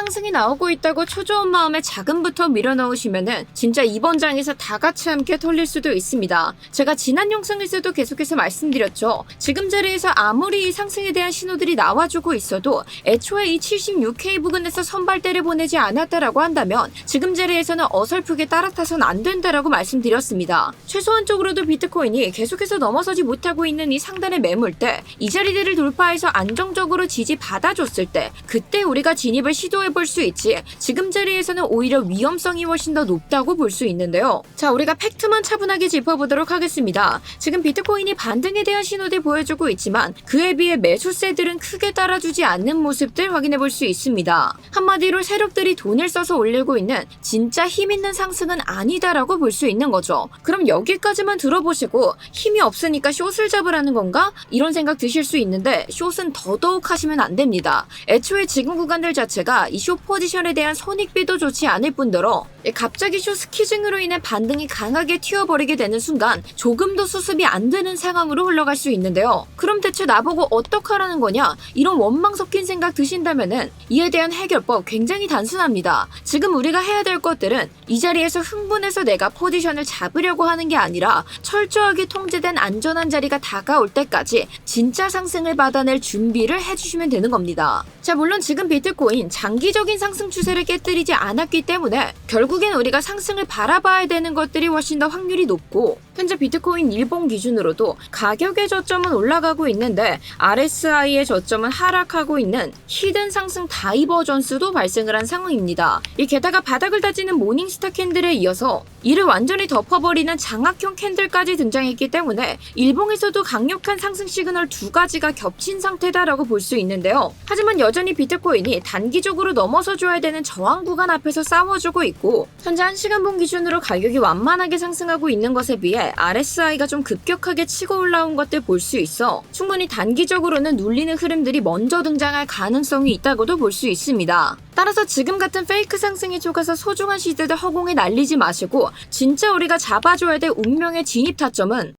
상승이 나오고 있다고 초조한 마음에 자금부터 밀어넣으시면은 진짜 이번 장에서 다 같이 함께 털릴 수도 있습니다. 제가 지난 영상에서도 계속해서 말씀드렸죠. 지금 자리에서 아무리 이 상승에 대한 신호들이 나와주고 있어도 애초에 이 76K 부근에서 선발대를 보내지 않았다라고 한다면 지금 자리에서는 어설프게 따라타선 안 된다라고 말씀드렸습니다. 최소한적으로도 비트코인이 계속해서 넘어서지 못하고 있는 이 상단의 매물대, 이 자리들을 돌파해서 안정적으로 지지 받아줬을 때 그때 우리가 진입을 시도해볼 수 있지, 지금 자리에서는 오히려 위험성이 훨씬 더 높다고 볼 수 있는데요. 자, 우리가 팩트만 차분하게 짚어보도록 하겠습니다. 지금 비트코인이 반등에 대한 신호들 보여주고 있지만 그에 비해 매수세들은 크게 따라주지 않는 모습들 확인해볼 수 있습니다. 한마디로 세력들이 돈을 써서 올리고 있는 진짜 힘있는 상승은 아니다라고 볼 수 있는 거죠. 그럼 여기까지만 들어보시고 힘이 없으니까 숏을 잡으라는 건가? 이런 생각 드실 수 있는데 숏은 더더욱 하시면 안 됩니다. 애초에 지금 구간들 자체가 이 숏 포지션에 대한 손익비도 좋지 않을 뿐더러 갑자기 숏 스키징으로 인해 반등이 강하게 튀어버리게 되는 순간 조금도 수습이 안 되는 상황으로 흘러갈 수 있는데요. 그럼 대체 나보고 어떡하라는 거냐? 이런 원망 섞인 생각 드신다면은 이에 대한 해결법 굉장히 단순합니다. 지금 우리가 해야 될 것들은 이 자리에서 흥분해서 내가 포지션을 잡으려고 하는 게 아니라 철저하게 통제된 안전한 자리가 다가올 때까지 진짜 상승을 받아낼 준비를 해주시면 되는 겁니다. 자, 물론 지금 비트코인 장기적인 상승 추세를 깨뜨리지 않았기 때문에 결국엔 우리가 상승을 바라봐야 되는 것들이 훨씬 더 확률이 높고, 현재 비트코인 일봉 기준으로도 가격의 저점은 올라가고 있는데 RSI의 저점은 하락하고 있는 히든 상승 다이버전스도 발생을 한 상황입니다. 게다가 바닥을 다지는 모닝스타 캔들에 이어서 이를 완전히 덮어버리는 장악형 캔들까지 등장했기 때문에 일봉에서도 강력한 상승 시그널 두 가지가 겹친 상태다라고 볼 수 있는데요. 하지만 여전히 비트코인이 단기적으로 넘어서줘야 되는 저항 구간 앞에서 싸워주고 있고, 현재 1시간봉 기준으로 가격이 완만하게 상승하고 있는 것에 비해 RSI가 좀 급격하게 치고 올라온 것들 볼 수 있어 충분히 단기적으로는 눌리는 흐름들이 먼저 등장할 가능성이 있다고도 볼 수 있습니다. 따라서 지금 같은 페이크 상승이 속아서 소중한 시드들 허공에 날리지 마시고 진짜 우리가 잡아줘야 될 운명의 진입 타점은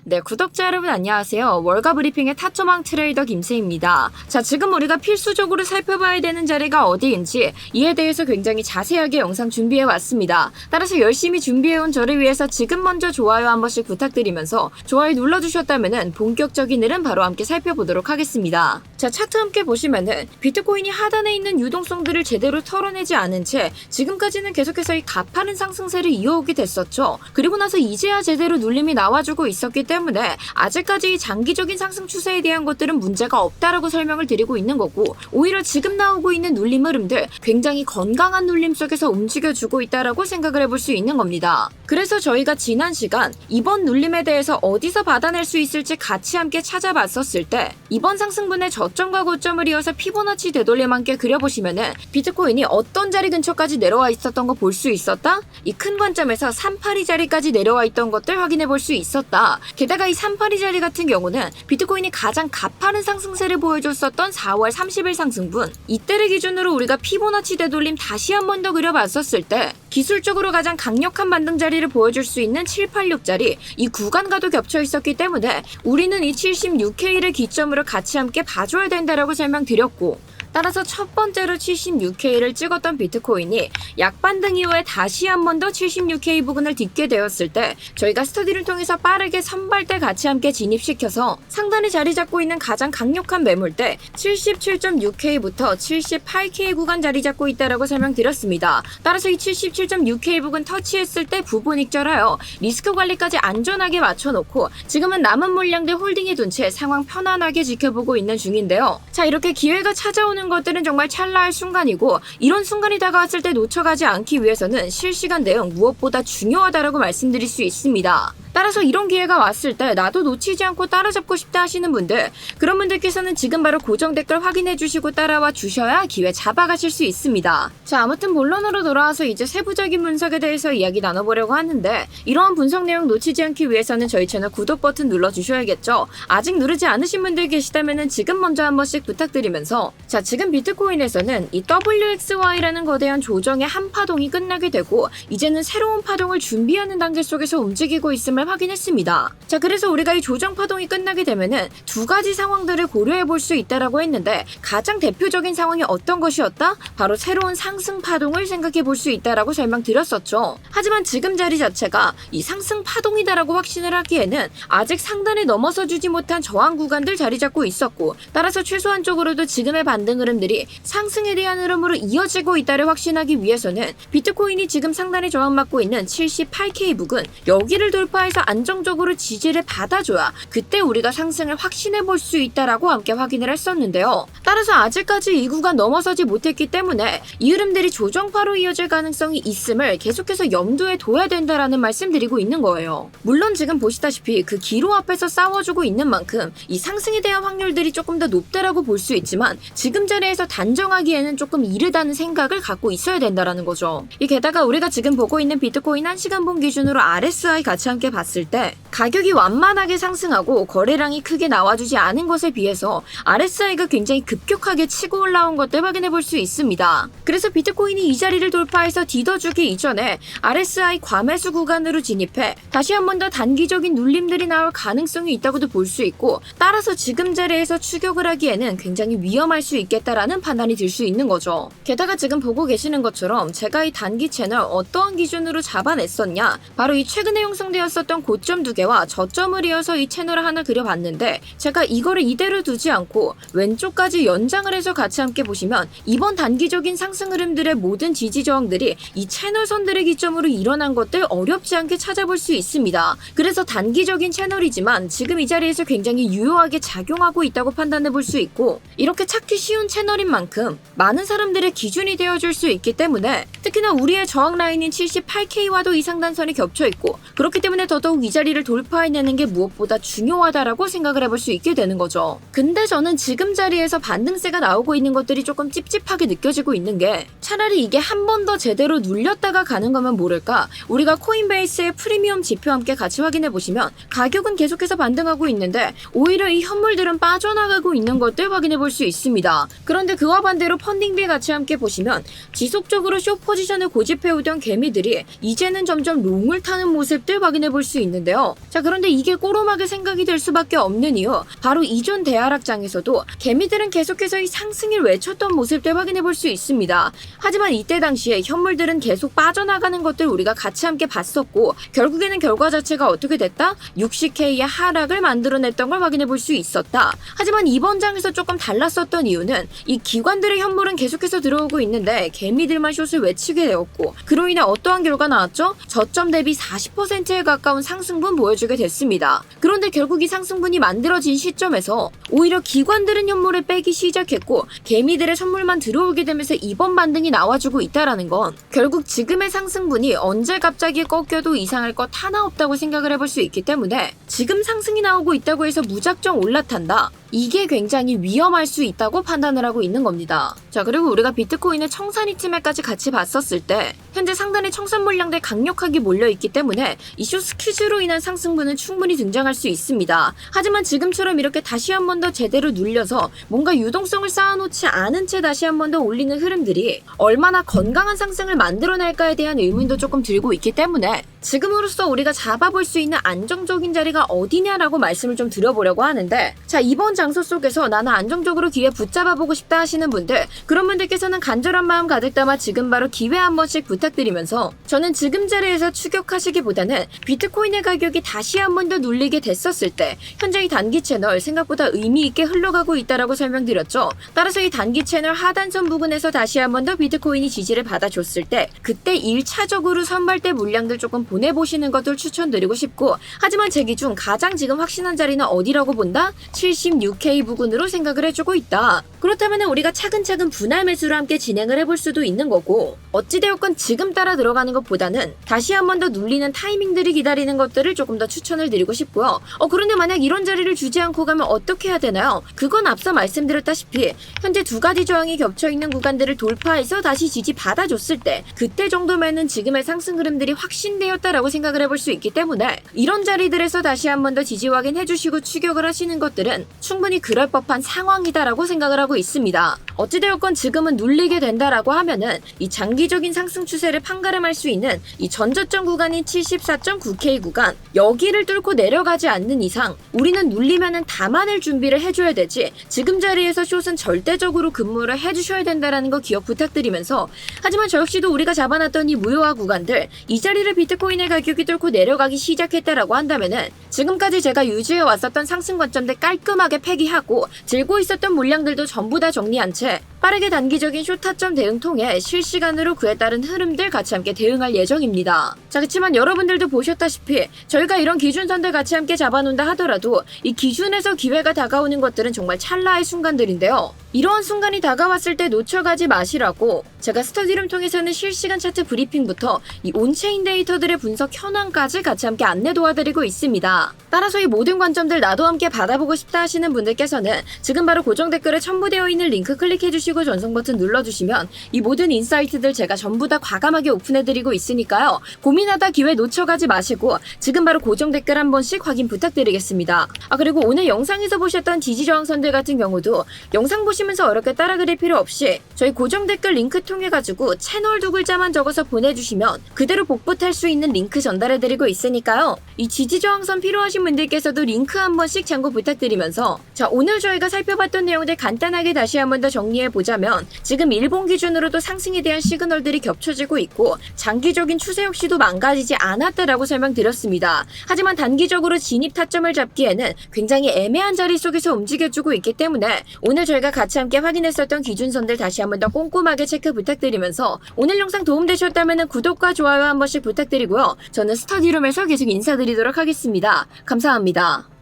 네, 구독자 여러분 안녕하세요. 월가 브리핑의 타점왕 트레이더 김세입니다. 자, 지금 우리가 필수적으로 살펴봐야 되는 자리가 어디인지 이에 대해서 굉장히 자세하게 영상 준비해왔습니다. 따라서 열심히 준비해온 저를 위해서 지금 먼저 좋아요 한 번씩 부탁드리면서 좋아요 눌러주셨다면 본격적인 흐름 바로 함께 살펴보도록 하겠습니다. 자, 차트 함께 보시면은 비트코인이 하단에 있는 유동성들을 제대로 털어내지 않은 채 지금까지는 계속해서 이 가파른 상승세를 이어오게 됐었죠. 그리고 나서 이제야 제대로 눌림이 나와주고 있었기 때문에 아직까지 장기적인 상승 추세에 대한 것들은 문제가 없다라고 설명을 드리고 있는 거고, 오히려 지금 나오고 있는 눌림 흐름들 굉장히 건강한 눌림 속에서 움직여주고 있다라고 생각을 해볼 수 있는 겁니다. 그래서 저희가 지난 시간 이번 눌림에 대해서 어디서 받아낼 수 있을지 같이 함께 찾아봤었을 때 이번 상승분의 저점과 고점을 이어서 피보나치 되돌림 함께 그려보시면은 비트코인이 어떤 자리 근처까지 내려와 있었던 거 볼 수 있었다? 이 큰 관점에서 382 자리까지 내려와 있던 것들 확인해 볼 수 있었다. 게다가 이 382 자리 같은 경우는 비트코인이 가장 가파른 상승세를 보여줬었던 4월 30일 상승분, 이때를 기준으로 우리가 피보나치 되돌림 다시 한 번 더 그려봤었을 때 기술적으로 가장 강력한 반등 자리를 보여줄 수 있는 786 자리, 이 구간과도 겹쳐 있었기 때문에 우리는 이 76K를 기점으로 같이 함께 봐줘야 된다라고 설명드렸고, 따라서 첫 번째로 76K를 찍었던 비트코인이 약반등 이후에 다시 한 번 더 76K 부근을 딛게 되었을 때 저희가 스터디를 통해서 빠르게 선발대 같이 함께 진입시켜서 상단에 자리 잡고 있는 가장 강력한 매물대 77.6K부터 78K 구간 자리 잡고 있다라고 설명드렸습니다. 따라서 이 77.6K 부근 터치했을 때 부분익절하여 리스크 관리까지 안전하게 맞춰놓고 지금은 남은 물량들 홀딩해 둔 채 상황 편안하게 지켜보고 있는 중인데요. 자, 이렇게 기회가 찾아오는 것들은 정말 찰나의 순간이고, 이런 순간이 다가왔을 때 놓쳐가지 않기 위해서는 실시간 대응 무엇보다 중요하다라고 말씀드릴 수 있습니다. 따라서 이런 기회가 왔을 때 나도 놓치지 않고 따라잡고 싶다 하시는 분들, 그런 분들께서는 지금 바로 고정 댓글 확인해 주시고 따라와 주셔야 기회 잡아가실 수 있습니다. 자, 아무튼 본론으로 돌아와서 이제 세부적인 분석에 대해서 이야기 나눠보려고 하는데, 이러한 분석 내용 놓치지 않기 위해서는 저희 채널 구독 버튼 눌러주셔야겠죠. 아직 누르지 않으신 분들 계시다면 지금 먼저 한 번씩 부탁드리면서, 자, 지금 비트코인에서는 이 WXY라는 거대한 조정의 한 파동이 끝나게 되고 이제는 새로운 파동을 준비하는 단계 속에서 움직이고 있음을 점을 확인했습니다. 자, 그래서 우리가 이 조정 파동이 끝나게 되면은 두 가지 상황들을 고려해 볼 수 있다라고 했는데 가장 대표적인 상황이 어떤 것이었다? 바로 새로운 상승 파동을 생각해 볼 수 있다라고 설명드렸었죠. 하지만 지금 자리 자체가 이 상승 파동이다라고 확신을 하기에는 아직 상단에 넘어서 주지 못한 저항 구간들 자리 잡고 있었고, 따라서 최소한적으로도 지금의 반등 흐름들이 상승에 대한 흐름으로 이어지고 있다를 확신하기 위해서는 비트코인이 지금 상단에 저항받고 있는 78K 부근, 여기를 돌파해서 안정적으로 지지를 받아줘야 그때 우리가 상승을 확신해 볼 수 있다라고 함께 확인을 했었는데요. 따라서 아직까지 이 구간 넘어서지 못했기 때문에 이 흐름들이 조정파로 이어질 가능성이 있음을 계속해서 염두에 둬야 된다라는 말씀드리고 있는 거예요. 물론 지금 보시다시피 그 기로 앞에서 싸워주고 있는 만큼 이 상승에 대한 확률들이 조금 더 높다라고 볼 수 있지만 지금 자리에서 단정하기에는 조금 이르다는 생각을 갖고 있어야 된다라는 거죠. 게다가 우리가 지금 보고 있는 비트코인 1시간봉 기준으로 RSI 같이 함께 봤을 때 가격이 완만하게 상승하고 거래량이 크게 나와주지 않은 것에 비해서 RSI가 굉장히 급격하게 치고 올라온 것들 확인해 볼 수 있습니다. 그래서 비트코인이 이 자리를 돌파해서 뒤덮주기 이전에 RSI 과매수 구간으로 진입해 다시 한 번 더 단기적인 눌림들이 나올 가능성이 있다고도 볼 수 있고, 따라서 지금 자리에서 추격을 하기에는 굉장히 위험할 수 있겠다라는 판단이 들 수 있는 거죠. 게다가 지금 보고 계시는 것처럼 제가 이 단기 채널 어떠한 기준으로 잡아냈었냐, 바로 이 최근에 형성되었었던 고점 두 개와 저점을 이어서 이 채널을 하나 그려봤는데, 제가 이거를 이대로 두지 않고 왼쪽까지 연장을 해서 같이 함께 보시면 이번 단기적인 상승 흐름들의 모든 지지 저항들이 이 채널 선들의 기점으로 일어난 것들 어렵지 않게 찾아볼 수 있습니다. 그래서 단기적인 채널이지만 지금 이 자리에서 굉장히 유효하게 작용하고 있다고 판단해 볼 수 있고, 이렇게 찾기 쉬운 채널인 만큼 많은 사람들의 기준이 되어줄 수 있기 때문에, 특히나 우리의 저항 라인인 78K와도 이 상단선이 겹쳐 있고, 그렇기 때문에 더더욱 이 자리를 돌파해내는 게 무엇보다 중요하다라고 생각을 해볼 수 있게 되는 거죠. 근데 저는 지금 자리에서 반등세가 나오고 있는 것들이 조금 찝찝하게 느껴지고 있는 게, 차라리 이게 한 번 더 제대로 눌렸다가 가는 거면 모를까, 우리가 코인베이스의 프리미엄 지표 함께 같이 확인해 보시면 가격은 계속해서 반등하고 있는데 오히려 이 현물들은 빠져나가고 있는 것들 확인해 볼 수 있습니다. 그런데 그와 반대로 펀딩비 같이 함께 보시면 지속적으로 숏 포지션을 고집해오던 개미들이 이제는 점점 롱을 타는 모습들 확인해 볼 수 있는데요. 자, 그런데 이게 꼬로막의 생각이 될 수밖에 없는 이유, 바로 이전 대하락장에서도 개미들은 계속해서 이 상승을 외쳤던 모습들 확인해 볼 수 있습니다. 하지만 이때 당시에 현물들은 계속 빠져나가는 것들 우리가 같이 함께 봤었고, 결국에는 결과 자체가 어떻게 됐다? 60K의 하락을 만들어냈던 걸 확인해 볼 수 있었다. 하지만 이번 장에서 조금 달랐었던 이유는 이 기관들의 현물은 계속해서 들어오고 있는데 개미들만 숏을 외치게 되었고, 그로 인해 어떠한 결과 나왔죠? 저점 대비 40%에 가까운 상승분 보여주게 됐습니다. 그런데 결국 이 상승분이 만들어진 시점에서 오히려 기관들은 현물을 빼기 시작했고 개미들의 선물만 들어오게 되면서 이번 반등이 나와주고 있다라는 건 결국 지금의 상승분이 언제 갑자기 꺾여도 이상할 것 하나 없다고 생각을 해볼 수 있기 때문에, 지금 상승이 나오고 있다고 해서 무작정 올라탄다, 이게 굉장히 위험할 수 있다고 판단을 하고 있는 겁니다. 자, 그리고 우리가 비트코인의 청산 이쯤에까지 같이 봤었을 때 현재 상단에 청산 물량들 강력하게 몰려있기 때문에 이슈 스퀴즈로 인한 상승분은 충분히 등장할 수 있습니다. 하지만 지금처럼 이렇게 다시 한 번 더 제대로 눌려서 뭔가 유동성을 쌓아놓지 않은 채 다시 한 번 더 올리는 흐름들이 얼마나 건강한 상승을 만들어낼까에 대한 의문도 조금 들고 있기 때문에, 지금으로서 우리가 잡아볼 수 있는 안정적인 자리가 어디냐라고 말씀을 좀 드려보려고 하는데, 자, 이번 장소 속에서 나는 안정적으로 기회 붙잡아보고 싶다 하시는 분들, 그런 분들께서는 간절한 마음 가득 담아 지금 바로 기회 한 번씩 부탁드리면서, 저는 지금 자리에서 추격하시기보다는 비트코인의 가격이 다시 한 번 더 눌리게 됐었을 때 현재 이 단기 채널 생각보다 의미 있게 흘러가고 있다라고 설명드렸죠. 따라서 이 단기 채널 하단선 부근에서 다시 한 번 더 비트코인이 지지를 받아줬을 때 그때 1차적으로 선발대 물량들 조금 보내보시는 것들 추천드리고 싶고, 하지만 제 기준 가장 지금 확신한 자리는 어디라고 본다? 76K 부근으로 생각을 해주고 있다. 그렇다면 우리가 차근차근 분할 매수를 함께 진행을 해볼 수도 있는 거고, 어찌되었건 지금 따라 들어가는 것보다는 다시 한 번 더 눌리는 타이밍들이 기다리는 것들을 조금 더 추천을 드리고 싶고요. 그런데 만약 이런 자리를 주지 않고 가면 어떻게 해야 되나요? 그건 앞서 말씀드렸다시피 현재 두 가지 저항이 겹쳐있는 구간들을 돌파해서 다시 지지 받아줬을 때 그때 정도면은 지금의 상승 흐름들이 확신되었다라고 생각을 해볼 수 있기 때문에, 이런 자리들에서 다시 한 번 더 지지 확인해주시고 추격을 하시는 것들은 충분히 그럴 법한 상황이다라고 생각을 하고 있습니다. 어찌되었건 지금은 눌리게 된다라고 하면은 이 장기적인 상승 추세를 판가름할 수 있는 이 전저점 구간인 74.9K 구간, 여기를 뚫고 내려가지 않는 이상 우리는 눌리면은 담아낼 준비를 해줘야 되지, 지금 자리에서 숏은 절대적으로 근무를 해주셔야 된다라는 거 기억 부탁드리면서, 하지만 저 역시도 우리가 잡아놨던 이 무효화 구간들, 이 자리를 비트코인의 가격이 뚫고 내려가기 시작했다라고 한다면은 지금까지 제가 유지해 왔었던 상승 관점들 깔끔하게 폐기하고 들고 있었던 물량들도 전부 다 정리한 채 빠르게 단기적인 숏타점 대응 통해 실시간으로 그에 따른 흐름들 같이 함께 대응할 예정입니다. 자, 그렇지만 여러분들도 보셨다시피 저희가 이런 기준선들 같이 함께 잡아놓는다 하더라도 이 기준에서 기회가 다가오는 것들은 정말 찰나의 순간들인데요. 이러한 순간이 다가왔을 때 놓쳐가지 마시라고 제가 스터디룸 통해서는 실시간 차트 브리핑부터 이 온체인 데이터들의 분석 현황까지 같이 함께 안내 도와드리고 있습니다. 따라서 이 모든 관점들 나도 함께 받아보고 싶다 하시는 분들께서는 지금 바로 고정 댓글에 첨부되어 있는 링크 클릭해주시고 전송 버튼 눌러주시면 이 모든 인사이트들 제가 전부 다 과감하게 오픈해드리고 있으니까요. 고민하다 기회 놓쳐가지 마시고 지금 바로 고정 댓글 한 번씩 확인 부탁드리겠습니다. 그리고 오늘 영상에서 보셨던 지지저항선들 같은 경우도 영상 보시면서 어렵게 따라 그릴 필요 없이 저희 고정 댓글 링크 통해가지고 채널 두 글자만 적어서 보내주시면 그대로 복붙할 수 있는 링크 전달해드리고 있으니까요. 이 지지저항선 필요하신 분들께서도 링크 한 번씩 참고 부탁드리면서, 자, 오늘 저희가 살펴봤던 내용들 간단하게 다시 한 번 더 정리해보자면 지금 일본 기준으로도 상승에 대한 시그널들이 겹쳐지고 있고 장기적인 추세 역시도 망가지지 않았다라고 설명드렸습니다. 하지만 단기적으로 진입 타점을 잡기에는 굉장히 애매한 자리 속에서 움직여주고 있기 때문에 오늘 저희가 같이 함께 확인했었던 기준선들 다시 한 번 더 꼼꼼하게 체크 부탁드리면서 오늘 영상 도움되셨다면 구독과 좋아요 한 번씩 부탁드리고요. 저는 스터디룸에서 계속 인사드리도록 하겠습니다. 감사합니다.